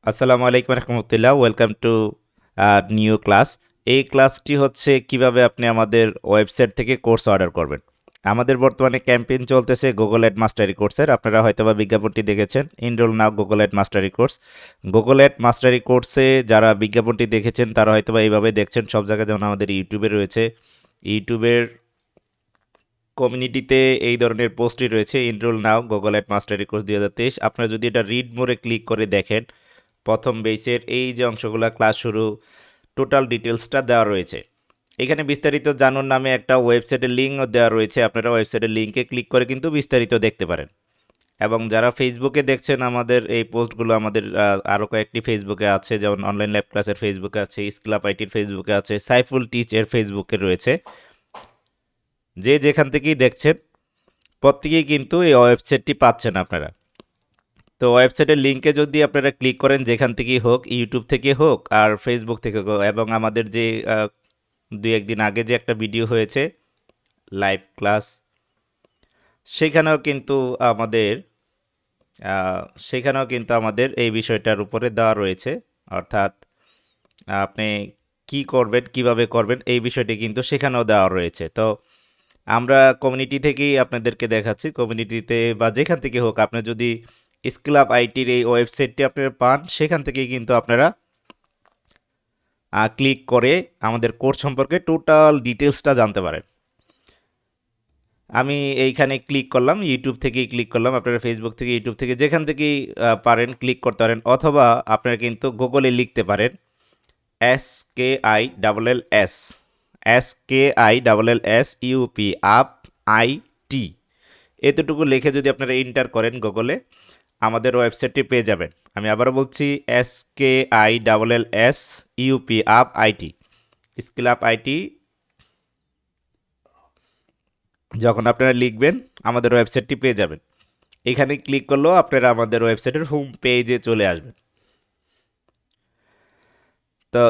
আসসালামু আলাইকুম রহমতুল্লাহ, welcome to new class. এই ক্লাসটি হচ্ছে কিভাবে আপনি আমাদের ওয়েবসাইট থেকে কোর্স অর্ডার করবেন। আমাদের বর্তমানে ক্যাম্পেইন চলতেছে গুগল অ্যাড মাস্টারি কোর্সের। আপনারা হয়তোবা বিজ্ঞাপনটি দেখেছেন, enroll now Google ad mastery course. Google ad mastery কোর্সে যারা বিজ্ঞাপনটি দেখেছেন তারা হয়তোবা এইভাবে দেখছেন সব জায়গায়, যেমন আমাদের ইউটিউবে রয়েছে। ইউটিউবের কমিউনিটিতে এই ধরনের পোস্টই রয়েছে, enrol now Google ad mastery course 2023। আপনারা যদি এটা রিড মোরে ক্লিক করে দেখেন, প্রথম বেসের এই যে অংশগুলো ক্লাস শুরু, টোটাল ডিটেলসটা দেওয়া রয়েছে। এখানে বিস্তারিত জানুন নামে একটা ওয়েবসাইটের লিঙ্কও দেওয়া রয়েছে। আপনারা ওয়েবসাইটের লিঙ্কে ক্লিক করে কিন্তু বিস্তারিত দেখতে পারেন। এবং যারা ফেসবুকে দেখছেন আমাদের এই পোস্টগুলো, আমাদের আরও কয়েকটি ফেসবুকে আছে, যেমন অনলাইন ল্যাব ক্লাসের ফেসবুকে আছে, স্কিল আপ আইটির ফেসবুকে আছে, সাইফুল টিচ এর ফেসবুকে রয়েছে। যে যেখান থেকেই দেখছেন প্রত্যেকেই কিন্তু এই ওয়েবসাইটটি পাচ্ছেন আপনারা। তো ওয়েবসাইটের লিঙ্কে যদি আপনারা ক্লিক করেন, যেখান থেকেই হোক, ইউটিউব থেকে হোক আর ফেসবুক থেকে হোক, এবং আমাদের যে দুই একদিন আগে যে একটা ভিডিও হয়েছে লাইভ ক্লাস, সেখানেও কিন্তু আমাদের সেখানেও কিন্তু আমাদের এই বিষয়টার উপরে দেওয়া রয়েছে। অর্থাৎ আপনি কি করবেন, কিভাবে করবেন, এই বিষয়টি কিন্তু সেখানেও দেওয়া রয়েছে। তো আমরা কমিউনিটি থেকেই আপনাদেরকে দেখাচ্ছি। কমিউনিটিতে বা যেখান থেকে হোক, আপনি যদি স্কিল আপ আইটির এই ওয়েবসাইটটি আপনারা পান, সেখান থেকেই কিন্তু আপনারা ক্লিক করে আমাদের কোর্স সম্পর্কে টোটাল ডিটেলসটা জানতে পারেন। আমি এইখানে ক্লিক করলাম, ইউটিউব থেকেই ক্লিক করলাম। আপনারা ফেসবুক থেকে, ইউটিউব থেকে যেখান থেকেই পারেন ক্লিক করতে পারেন, অথবা আপনারা কিন্তু গুগলে লিখতে পারেন SKILLS, SKILLS আপ আইটি, এতটুকু লিখে যদি আপনারা এন্টার করেন গুগলে, আমাদের ওয়েবসাইটটি পেয়ে যাবেন। আমি আবারও বলছি, SKILLS up IT, skill up IT. যখন আপনারা লিখবেন, আমাদের ওয়েবসাইটটি পেয়ে যাবেন। এখানে ক্লিক করলেও আপনারা আমাদের ওয়েবসাইটের হোম পেজে চলে আসবেন। তো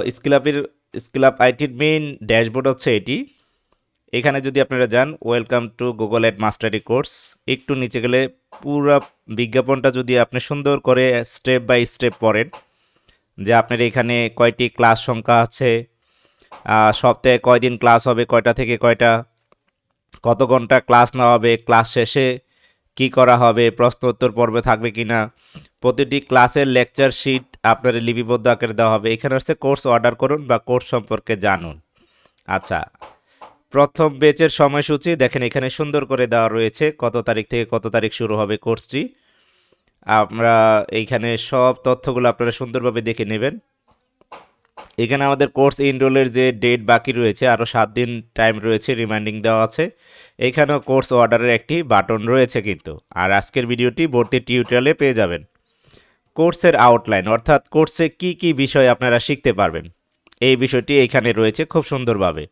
স্কিল আপ আইটির মেইন ড্যাশবোর্ড হচ্ছে এটি। এখানে যদি আপনারা যান, welcome to Google ad mastery course, একটু নিচে গেলে পুরো বিজ্ঞাপনটা যদি আপনি সুন্দর করে স্টেপ বাই স্টেপ পড়েন, যে আপনার এখানে কয়টি ক্লাস সংখ্যা আছে, সপ্তাহে কয়দিন ক্লাস হবে, কয়টা থেকে কয়টা, কত ঘন্টা ক্লাস নেওয়া হবে, ক্লাস শেষে কি করা হবে, প্রশ্ন উত্তর পর্বে থাকবে কিনা, প্রতিটি ক্লাসের লেকচার শিট আপনার লিপিবদ্ধ আকারে দেওয়া হবে। এখানে হচ্ছে কোর্স অর্ডার করুন বা কোর্স সম্পর্কে জানুন। আচ্ছা, প্রথম ব্যাচের সময়সূচি দেখেন, এখানে সুন্দর করে দেওয়া রয়েছে কত তারিখ থেকে কত তারিখ শুরু হবে কোর্সটি। আমরা এইখানে সব তথ্যগুলো আপনারা সুন্দরভাবে দেখে নেবেন। এখানে আমাদের কোর্স এনরোলের যে ডেট বাকি রয়েছে, আরও 7 দিন টাইম রয়েছে, রিমাইন্ডিং দেওয়া আছে। এখানেও কোর্স অর্ডারের একটি বাটন রয়েছে কিন্তু। আর আজকের ভিডিওটি ভর্তি টিউটোরিয়ালে পেয়ে যাবেন। কোর্সের আউটলাইন, অর্থাৎ কোর্সে কি কি বিষয় আপনারা শিখতে পারবেন, এই বিষয়টি এখানে রয়েছে খুব সুন্দরভাবে।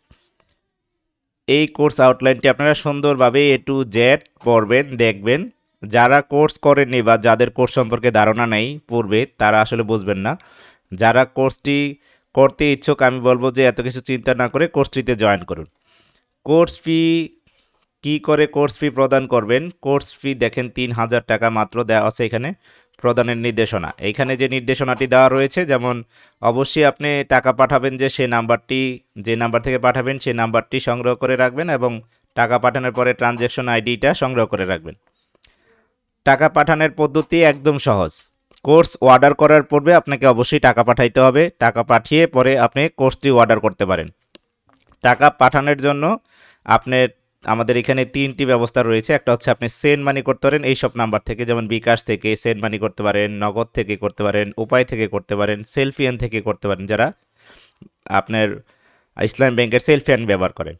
এই কোর্স আউটলাইনটি আপনারা সুন্দরভাবে A to Z পড়বেন, দেখবেন। যারা কোর্স করেননি বা যাদের কোর্স সম্পর্কে ধারণা নেই পূর্বে, তারা আসলে বুঝবেন না। যারা কোর্সটি করতে ইচ্ছুক, আমি বলবো যে এত কিছু চিন্তা না করে কোর্সটিতে জয়েন করুন। কোর্স ফি, কি করে কোর্স ফি প্রদান করবেন? কোর্স ফি দেখেন 3000 টাকা মাত্র দেওয়া আছে এখানে প্রদানের নির্দেশনা। এইখানে যে নির্দেশনাটি দেওয়া রয়েছে, যেমন অবশ্যই আপনি টাকা পাঠাবেন যে নাম্বারটি, যে নাম্বার থেকে পাঠাবেন সেই নাম্বারটি সংগ্রহ করে রাখবেন, এবং টাকা পাঠানোর পরে ট্রানজ্যাকশন আইডিটা সংগ্রহ করে রাখবেন। টাকা পাঠানোর পদ্ধতি একদম সহজ। কোর্স অর্ডার করার পূর্বে আপনাকে অবশ্যই টাকা পাঠাইতে হবে। টাকা পাঠিয়ে পরে আপনি কোর্সটি অর্ডার করতে পারেন। টাকা পাঠানোর জন্য আপনার, আমাদের এখানে 3টি ব্যবস্থা রয়েছে। একটা হচ্ছে আপনি সেন্ড মানি করতে পারেন এইসব নাম্বার থেকে, যেমন বিকাশ থেকে সেন্ড মানি করতে পারেন, নগদ থেকে করতে পারেন, উপায় থেকে করতে পারেন, সেলফিয়ান থেকে করতে পারেন, যারা আপনার ইসলাম ব্যাংকের সেলফিয়ান ব্যবহার করেন।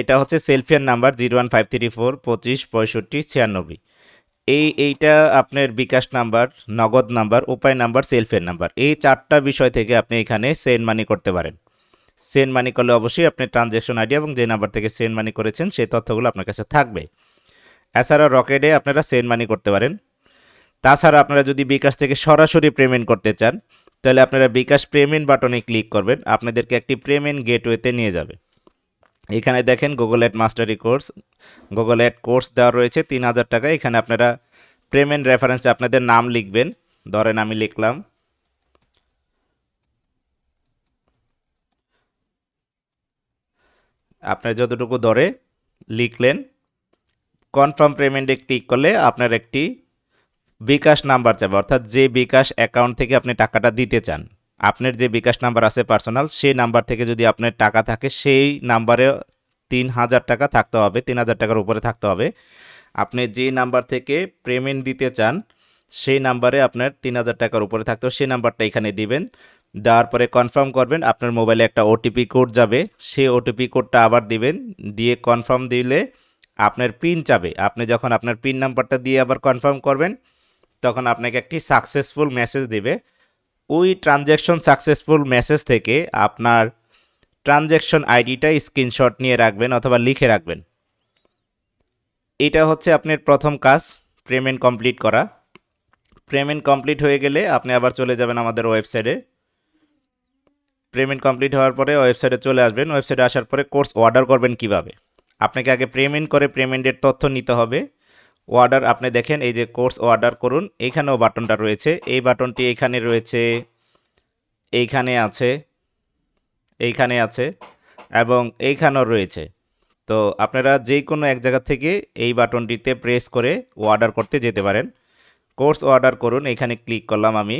এটা হচ্ছে সেলফিয়ান নাম্বার 01534256596। এইটা আপনার বিকাশ নাম্বার, নগদ নাম্বার, উপায় নাম্বার, সেলফিয়ান নাম্বার, এই 4টা বিষয় থেকে আপনি এখানে সেন্ড মানি করতে পারেন। সেন্ড মানি করলে অবশ্যই আপনি ট্রানজ্যাকশন আইডি এবং যে নাম্বার থেকে সেন্ড মানি করেছেন সেই তথ্যগুলো আপনার কাছে থাকবে। এছাড়া রকেটে আপনারা সেন্ড মানি করতে পারেন। তাছাড়া আপনারা যদি বিকাশ থেকে সরাসরি পেমেন্ট করতে চান, তাহলে আপনারা বিকাশ পেমেন্ট বাটনে ক্লিক করবেন, আপনাদেরকে একটি পেমেন্ট গেটওয়েতে নিয়ে যাবে। এখানে দেখেন Google ad mastery course, Google ad course দেওয়া রয়েছে 3000 টাকা। এখানে আপনারা পেমেন্ট রেফারেন্সে আপনাদের নাম লিখবেন, ধরেন আমি লিখলাম, আপনার যতটুকু ধরে লিখলেন, কনফার্ম পেমেন্টে ক্লিক করলে আপনার একটি বিকাশ নাম্বার চাবে, অর্থাৎ যে বিকাশ অ্যাকাউন্ট থেকে আপনি টাকাটা দিতে চান, আপনার যে বিকাশ নাম্বার আছে পার্সোনাল, সেই নাম্বার থেকে যদি আপনার টাকা থাকে সেই নাম্বারে 3000 টাকা থাকতে হবে, 3000 টাকার উপরে থাকতে হবে। আপনি যে নাম্বার থেকে পেমেন্ট দিতে চান সেই নাম্বারে আপনার 3000 টাকার উপরে থাকতে হবে, সেই নাম্বারটা এখানে দিবেন। দেওয়ার পরে কনফার্ম করবেন, আপনার মোবাইলে একটা ওটিপি কোড যাবে, সেই ওটিপি কোডটা আবার দিবেন, দিয়ে কনফার্ম দিলে আপনার পিন চাবে। আপনি যখন আপনার পিন নাম্বারটা দিয়ে আবার কনফার্ম করবেন, তখন আপনাকে একটি সাকসেসফুল মেসেজ দিবে। ওই ট্রানজ্যাকশন সাকসেসফুল মেসেজ থেকে আপনার ট্রানজ্যাকশন আইডিটা স্ক্রিনশট নিয়ে রাখবেন অথবা লিখে রাখবেন। এটা হচ্ছে আপনার প্রথম কাজ, পেমেন্ট কমপ্লিট করা। পেমেন্ট কমপ্লিট হয়ে গেলে আপনি আবার চলে যাবেন আমাদের ওয়েবসাইটে। পেমেন্ট কমপ্লিট হওয়ার পরে ওয়েবসাইটে চলে আসবেন। ওয়েবসাইটে আসার পরে কোর্স অর্ডার করবেন কিভাবে, আপনাকে আগে পেমেন্ট করে পেমেন্টের তথ্য নিতে হবে। অর্ডার আপনি দেখেন, এই যে কোর্স অর্ডার করুন, এইখানেও বাটনটা রয়েছে, এই বাটনটি এখানে রয়েছে, এইখানে আছে, এইখানে আছে এবং এইখানেও রয়েছে। তো আপনারা যে কোনো এক জায়গা থেকে এই বাটনটিতে প্রেস করে অর্ডার করতে যেতে পারেন। কোর্স অর্ডার করুন, এখানে ক্লিক করলাম আমি।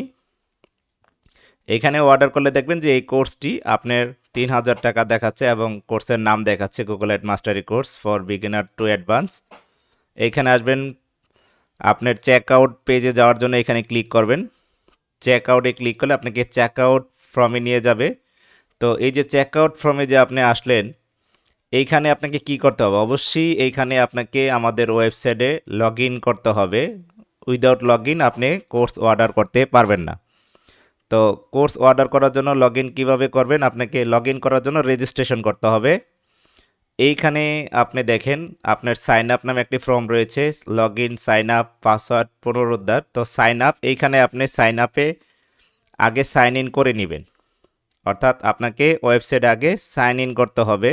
এখানে অর্ডার করলে দেখবেন যে এই কোর্সটি আপনার 3000 টাকা দেখাচ্ছে এবং কোর্সের নাম দেখাচ্ছে Google ad mastery course for beginner to advance. এইখানে আসবেন, আপনার চেক আউট পেজে যাওয়ার জন্য এখানে ক্লিক করবেন। চেক আউটে ক্লিক করলে আপনাকে চেক আউট ফর্মে নিয়ে যাবে। তো এই যে চেক আউট ফর্মে যে আপনি আসলেন, এইখানে আপনাকে কি করতে হবে, অবশ্যই এইখানে আপনাকে আমাদের ওয়েবসাইটে লগ ইন করতে হবে। উইদাউট লগ ইন আপনি কোর্স অর্ডার করতে পারবেন না। তো কোর্স অর্ডার করার জন্য লগ ইন কীভাবে করবেন, আপনাকে লগ ইন করার জন্য রেজিস্ট্রেশন করতে হবে। এইখানে আপনি দেখেন আপনার সাইন আপ নামে একটি ফর্ম রয়েছে, log in, sign up, password পুনরুদ্ধার। তো সাইন আপ, এইখানে আপনি সাইন আপে আগে সাইন ইন করে নেবেন, অর্থাৎ আপনাকে ওয়েবসাইটে আগে সাইন ইন করতে হবে,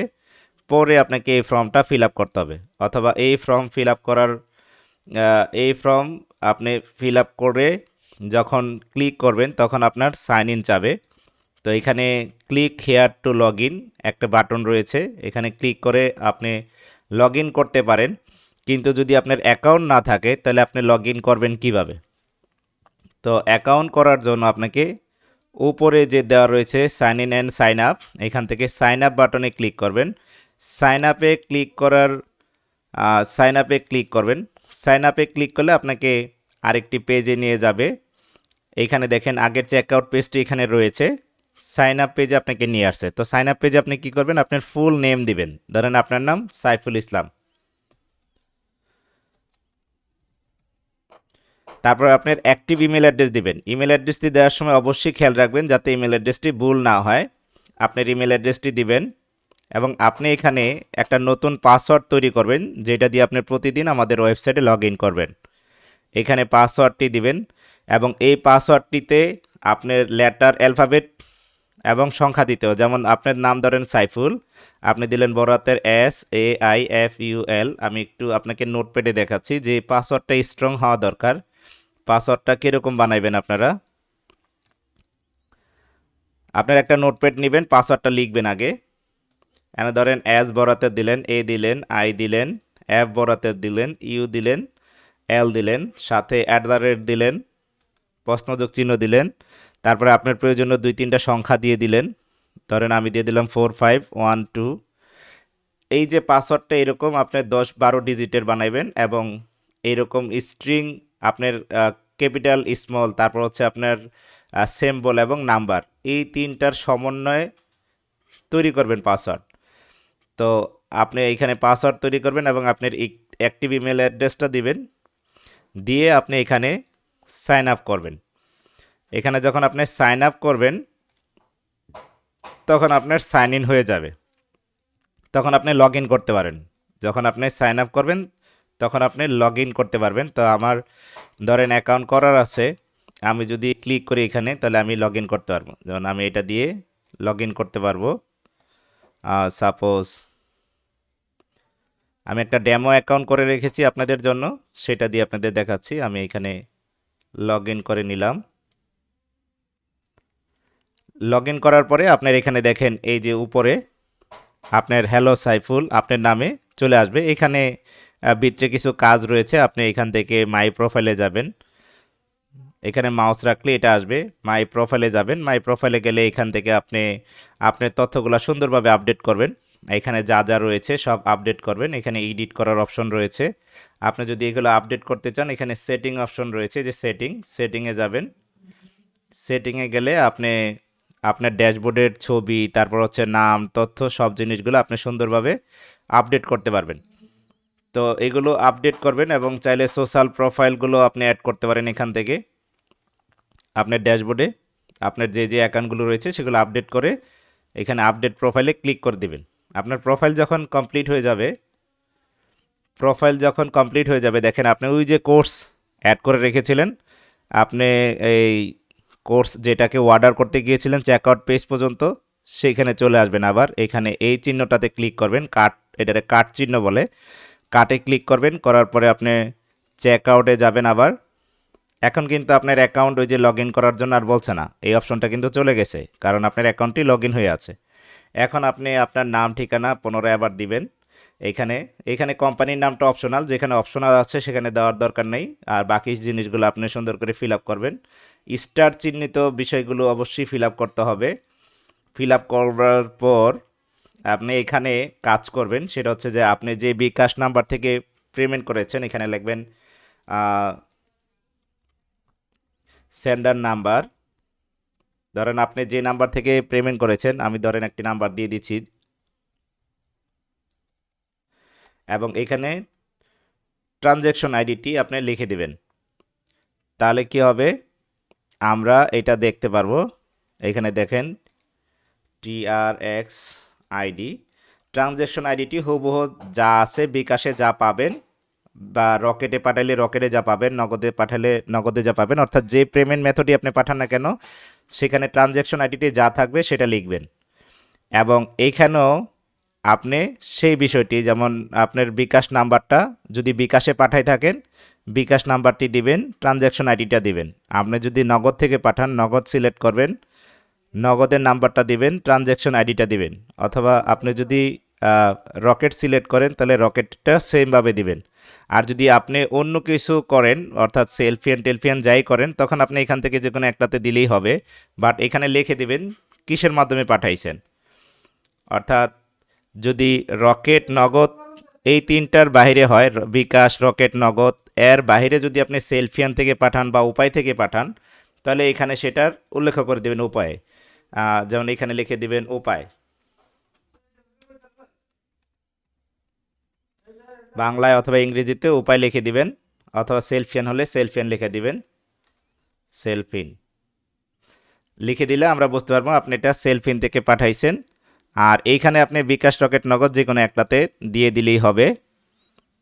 পরে আপনাকে এই ফর্মটা ফিল আপ করতে হবে। অথবা এই ফর্ম ফিল আপ করার এই ফর্ম আপনি ফিল আপ করে যখন ক্লিক করবেন তখন আপনার সাইন ইন চাবে। তো এখানে click here two log in একটা বাটন রয়েছে, এখানে ক্লিক করে আপনি লগ ইন করতে পারেন। কিন্তু যদি আপনার অ্যাকাউন্ট না থাকে তাহলে আপনি লগ ইন করবেন কিভাবে? তো অ্যাকাউন্ট করার জন্য আপনাকে উপরে যে দেওয়া রয়েছে sign in and sign up, এখান থেকে সাইন আপ বাটনে ক্লিক করবেন। সাইন আপে ক্লিক করার সাইন আপে ক্লিক করবেন। সাইন আপে ক্লিক করলে আপনাকে আরেকটি পেজে নিয়ে যাবে। এইখানে দেখেন আগের চেকআউট পেজটি এখানে রয়েছে, সাইন আপ পেজে আপনাকে নিয়ে আসছে। তো সাইন আপ পেজে আপনি কি করবেন, আপনার ফুল নেম দিবেন, ধরেন আপনার নাম সাইফুল ইসলাম। তারপর আপনার অ্যাক্টিভ ইমেল অ্যাড্রেস দিবেন। ইমেল অ্যাড্রেসটি দেওয়ার সময় অবশ্যই খেয়াল রাখবেন যাতে ইমেল অ্যাড্রেসটি ভুল না হয়। আপনার ইমেল অ্যাড্রেসটি দিবেন এবং আপনি এখানে একটা নতুন পাসওয়ার্ড তৈরি করবেন, যেটা দিয়ে আপনি প্রতিদিন আমাদের ওয়েবসাইটে লগ ইন করবেন। এখানে পাসওয়ার্ডটি দিবেন এবং এই পাসওয়ার্ডটিতে আপনার লেটার, অ্যালফাবেট এবং সংখ্যা দিতে হবে। যেমন আপনার নাম ধরেন সাইফুল, আপনি দিলেন বড় হাতের SAIFUL। আমি একটু আপনাকে নোটপ্যাডে দেখাচ্ছি যে পাসওয়ার্ডটা স্ট্রং হওয়া দরকার। পাসওয়ার্ডটা কীরকম বানাইবেন আপনারা, আপনার একটা নোটপ্যাড নেবেন, পাসওয়ার্ডটা লিখবেন আগে। এখানে ধরেন এস বড় হাতের দিলেন, A দিলেন, I দিলেন, F বড় হাতের দিলেন, U দিলেন, L দিলেন, সাথে @ দিলেন, প্রশ্নযোগ চিহ্ন দিলেন। তারপরে আপনার প্রয়োজনীয় 2-3টা সংখ্যা দিয়ে দিলেন, ধরেন আমি দিয়ে দিলাম 4512। এই যে পাসওয়ার্ডটা এরকম আপনার 10-12 ডিজিটের বানাইবেন এবং এইরকম স্ট্রিং আপনার ক্যাপিটাল, স্মল, তারপর হচ্ছে আপনার সিম্বল এবং নাম্বার, এই তিনটার সমন্বয়ে তৈরি করবেন পাসওয়ার্ড। তো আপনি এইখানে পাসওয়ার্ড তৈরি করবেন এবং আপনার অ্যাক্টিভ ইমেল অ্যাড্রেসটা দিবেন, দিয়ে আপনি এখানে সাইন আপ করবেন। এখানে যখন আপনি সাইন আপ করবেন তখন আপনার সাইন ইন হয়ে যাবে, তখন আপনি লগ ইন করতে পারেন। যখন আপনি সাইন আপ করবেন তখন আপনি লগ ইন করতে পারবেন। তো আমার ধরেন অ্যাকাউন্ট করার আছে, আমি যদি ক্লিক করি এখানে তাহলে আমি লগ ইন করতে পারবো। যেমন আমি এটা দিয়ে লগ ইন করতে পারবো। সাপোজ আমি একটা ডেমো অ্যাকাউন্ট করে রেখেছি আপনাদের জন্য, সেটা দিয়ে আপনাদের দেখাচ্ছি। আমি এখানে লগ ইন করে নিলাম। লগ ইন করার পরে আপনার এখানে দেখেন এই যে উপরে আপনার হ্যালো সাইফুল আপনার নামে চলে আসবে। এখানে ভিতরে কিছু কাজ রয়েছে, আপনি এখান থেকে মাই প্রোফাইলে যাবেন, এখানে মাউস রাখলে এটা আসবে, মাই প্রোফাইলে যাবেন। মাই প্রোফাইলে গেলে এখান থেকে আপনি আপনার তথ্যগুলো সুন্দরভাবে আপডেট করবেন। এখানে যা যা রয়েছে সব আপডেট করবেন। এখানে এডিট করার অপশন রয়েছে, আপনি যদি এগুলো আপডেট করতে চান এখানে সেটিং অপশন রয়েছে, যে সেটিংয়ে যাবেন। সেটিংয়ে গেলে আপনি আপনার ড্যাশবোর্ডের ছবি, তারপর হচ্ছে নাম, তথ্য, সব জিনিসগুলো আপনি সুন্দরভাবে আপডেট করতে পারবেন। তো এগুলো আপডেট করবেন এবং চাইলে সোশ্যাল প্রোফাইলগুলো আপনি অ্যাড করতে পারেন এখান থেকে। আপনার ড্যাশবোর্ডে আপনার যে যে অ্যাকাউন্টগুলো রয়েছে সেগুলো আপডেট করে এখানে আপডেট প্রোফাইলে ক্লিক করে দিবেন। আপনার প্রোফাইল যখন কমপ্লিট হয়ে যাবে দেখেন আপনি ওই যে কোর্স অ্যাড করে রেখেছিলেন, আপনি এই কোর্স যেটাকে অর্ডার করতে গিয়েছিলেন চেকআউট পেজ পর্যন্ত, সেইখানে চলে আসবেন। আবার এখানে এই চিহ্নটাতে ক্লিক করবেন, এটারে কার্ট চিহ্ন বলে, কার্টে ক্লিক করবেন, করার পরে আপনি চেকআউটে যাবেন। আবার এখন কিন্তু আপনার অ্যাকাউন্ট ওই যে লগ ইন করার জন্য আর বলছে না, এই অপশনটা কিন্তু চলে গেছে, কারণ আপনার অ্যাকাউন্টটি লগ ইন হয়ে আছে। এখন আপনি আপনার নাম ঠিকানা পুনরায় আবার দিবেন। এখানে এখানে কোম্পানির নামটা অপশনাল, যেখানে অপশনাল আছে সেখানে দেওয়ার দরকার নেই, আর বাকি জিনিসগুলো আপনি সুন্দর করে ফিল আপ করবেন। স্টার চিহ্নিত বিষয়গুলো অবশ্যই ফিল আপ করতে হবে। ফিল আপ করার পর আপনি এখানে কাজ করবেন, সেটা হচ্ছে যে আপনি যে বিকাশ নাম্বার থেকে পেমেন্ট করেছেন এখানে লিখবেন সেন্ডার নাম্বার। ধরেন আপনি যে নাম্বার থেকে পেমেন্ট করেছেন, আমি ধরেন একটি নাম্বার দিয়ে দিচ্ছি, এবং এখানে ট্রানজ্যাকশন আইডিটি আপনি লিখে দিবেন। তাহলে কি হবে, আমরা এটা দেখতে পারবো। এখানে দেখেন TRX আইডি, ট্রানজ্যাকশন আইডিটি হুবহু যা আছে বিকাশে যা পাবেন, বা রকেটে পাঠালে রকেটে যা পাবেন, নগদে পাঠালে নগদে যা পাবেন, অর্থাৎ যে পেমেন্ট মেথডই আপনি পাঠান না কেন সেখানে ট্রানজ্যাকশন আইডিটি যা থাকবে সেটা লিখবেন। এবং এইখানেও আপনি সেই বিষয়টি, যেমন আপনার বিকাশ নাম্বারটা যদি বিকাশে পাঠাই থাকেন বিকাশ নাম্বারটি দিবেন, ট্রানজ্যাকশন আইডিটা দিবেন। আপনি যদি নগদ থেকে পাঠান নগদ সিলেক্ট করবেন, নগদের নাম্বারটা দিবেন, ট্রানজ্যাকশন আইডিটা দিবেন। অথবা আপনি যদি রকেট সিলেক্ট করেন তাহলে রকেটটা সেমভাবে দিবেন। আর যদি আপনি অন্য কিছু করেন, অর্থাৎ সেলফিয়ান টেলফিয়ান যাই করেন, তখন আপনি এখান থেকে যে কোনো একটাতে দিলেই হবে। বাট এখানে লিখে দিবেন কিসের মাধ্যমে পাঠাইছেন। অর্থাৎ যদি রকেট, নগদ এই তিনটার বাইরে হয়, বিকাশ, রকেট, নগদ, এর বাইরে যদি আপনি সেলফিয়ান থেকে পাঠান বা উপায় থেকে পাঠান, তাহলে এখানে সেটার উল্লেখ করে দেবেন উপায়ে। যেমন এখানে লিখে দিবেন উপায়, বাংলায় অথবা ইংরেজিতে উপায় লিখে দিবেন, অথবা সেলফিয়ান হলে সেলফিয়ান লিখে দিবেন, সেলফিন লিখে দিলে আমরা বুঝতে পারবো আপনি এটা সেলফিন থেকে পাঠাইছেন। আর এইখানে আপনি বিকাশ, রকেট, নগদ যে কোনো একটাতে দিয়ে দিলেই হবে।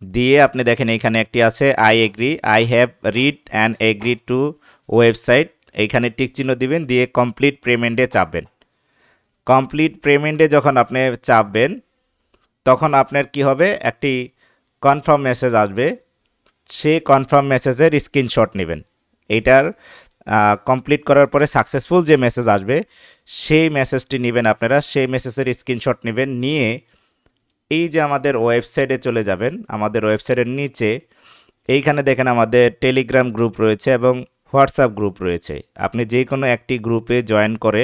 দিয়ে আপনি দেখেন এইখানে একটি আছে I agree, I have read and agree to website, এইখানে টিক চিহ্ন দিবেন, দিয়ে কমপ্লিট পেমেন্টে চাপবেন। কমপ্লিট পেমেন্টে যখন আপনি চাপবেন তখন আপনার কি হবে, একটি কনফার্ম মেসেজ আসবে, সেই কনফার্ম মেসেজের স্ক্রিনশট নেবেন। এইটার কমপ্লিট করার পরে সাকসেসফুল যে মেসেজ আসবে সেই মেসেজটি নেবেন আপনারা, সেই মেসেজের স্ক্রিনশট নেবেন, নিয়ে এই যে আমাদের ওয়েবসাইটে চলে যাবেন। আমাদের ওয়েবসাইটের নিচে এইখানে দেখেন আমাদের টেলিগ্রাম গ্রুপ রয়েছে এবং হোয়াটসঅ্যাপ গ্রুপ রয়েছে। আপনি যে কোনো একটি গ্রুপে জয়েন করে,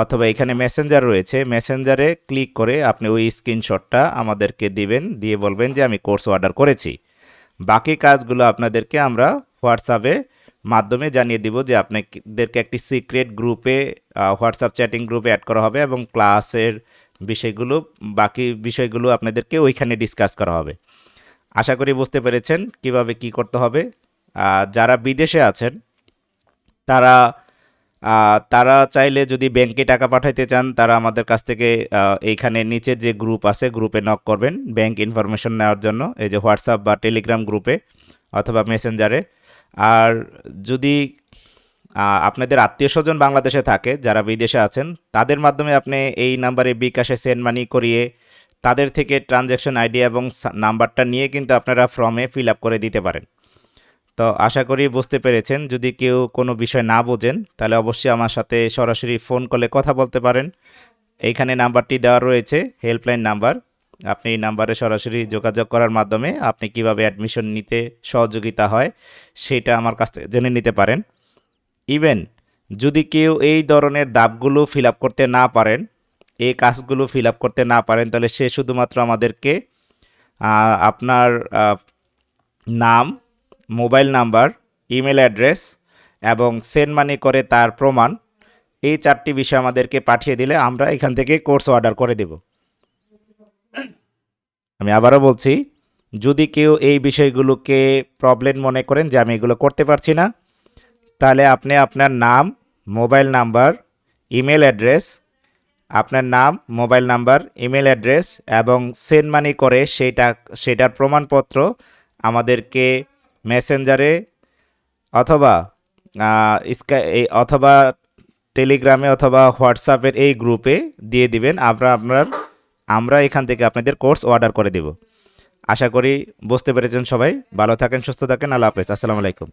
অথবা এখানে মেসেঞ্জার রয়েছে, মেসেঞ্জারে ক্লিক করে আপনি ওই স্ক্রিনশটটা আমাদেরকে দিবেন, দিয়ে বলবেন যে আমি কোর্স অর্ডার করেছি। বাকি কাজগুলো আপনাদেরকে আমরা হোয়াটসঅ্যাপে মাধ্যমে জানিয়ে দিব, যে আপনাদেরকে একটি সিক্রেট গ্রুপে, হোয়াটসঅ্যাপ চ্যাটিং গ্রুপে অ্যাড করা হবে এবং ক্লাসের বিষয়গুলো, বাকি বিষয়গুলো আপনাদেরকে ওইখানে ডিসকাস করা হবে। আশা করি বুঝতে পেরেছেন কিভাবে কি করতে হবে। যারা বিদেশে আছেন তারা তারা চাইলে যদি ব্যাংকে টাকা পাঠাইতে চান, তারা আমাদের কাছ থেকে এইখানে নিচে যে গ্রুপ আছে গ্রুপে নক করবেন ব্যাংক ইনফরমেশন নেওয়ার জন্য, এই যে হোয়াটসঅ্যাপ বা টেলিগ্রাম গ্রুপে অথবা মেসেঞ্জারে। আর যদি আপনাদের আত্মীয় স্বজন বাংলাদেশে থাকে, যারা বিদেশে আছেন, তাদের মাধ্যমে আপনি এই নাম্বারে বিকাশে সেন্ড মানি করিয়ে তাদের থেকে ট্রানজ্যাকশন আইডি এবং নাম্বারটা নিয়ে কিন্তু আপনারা ফর্মে ফিল আপ করে দিতে পারেন। তো আশা করি বুঝতে পেরেছেন। যদি কেউ কোনো বিষয় না বোঝেন তাহলে অবশ্যই আমার সাথে সরাসরি ফোন কলে কথা বলতে পারেন। এইখানে নাম্বারটি দেওয়া রয়েছে, হেল্পলাইন নাম্বার। আপনি এই নাম্বারে সরাসরি যোগাযোগ করার মাধ্যমে আপনি কিভাবে অ্যাডমিশন নিতে সহযোগিতা হয় সেটা আমার কাছ থেকে জেনে নিতে পারেন। ইভেন যদি কেউ এই ধরনের ধাপগুলো ফিল আপ করতে না পারেন, এই কাজগুলো ফিল আপ করতে না পারেন, তাহলে সে শুধুমাত্র আমাদেরকে আপনার নাম, মোবাইল নাম্বার, ইমেল অ্যাড্রেস এবং সেন্ড মানি করে তার প্রমাণ, এই 4টি বিষয় আমাদেরকে পাঠিয়ে দিলে আমরা এখান থেকে কোর্স অর্ডার করে দেব। আমি আবারও বলছি, যদি কেউ এই বিষয়গুলোকে প্রবলেম মনে করেন যে আমি এগুলো করতে পারছি না, তাহলে আপনি আপনার নাম, মোবাইল নাম্বার, ইমেল অ্যাড্রেস, আপনার নাম, মোবাইল নাম্বার, ইমেল অ্যাড্রেস এবং সেন্ড মানি করে সেটার প্রমাণপত্র আমাদেরকে মেসেঞ্জারে অথবা অথবা টেলিগ্রামে অথবা হোয়াটসঅ্যাপের এই গ্রুপে দিয়ে দিবেন। আমরা এখান থেকে আপনাদের কোর্স অর্ডার করে দেব। আশা করি বুঝতে পেরেছেন সবাই। ভালো থাকেন, সুস্থ থাকেন। আল্লাহ হাফেজ। আসসালামু আলাইকুম।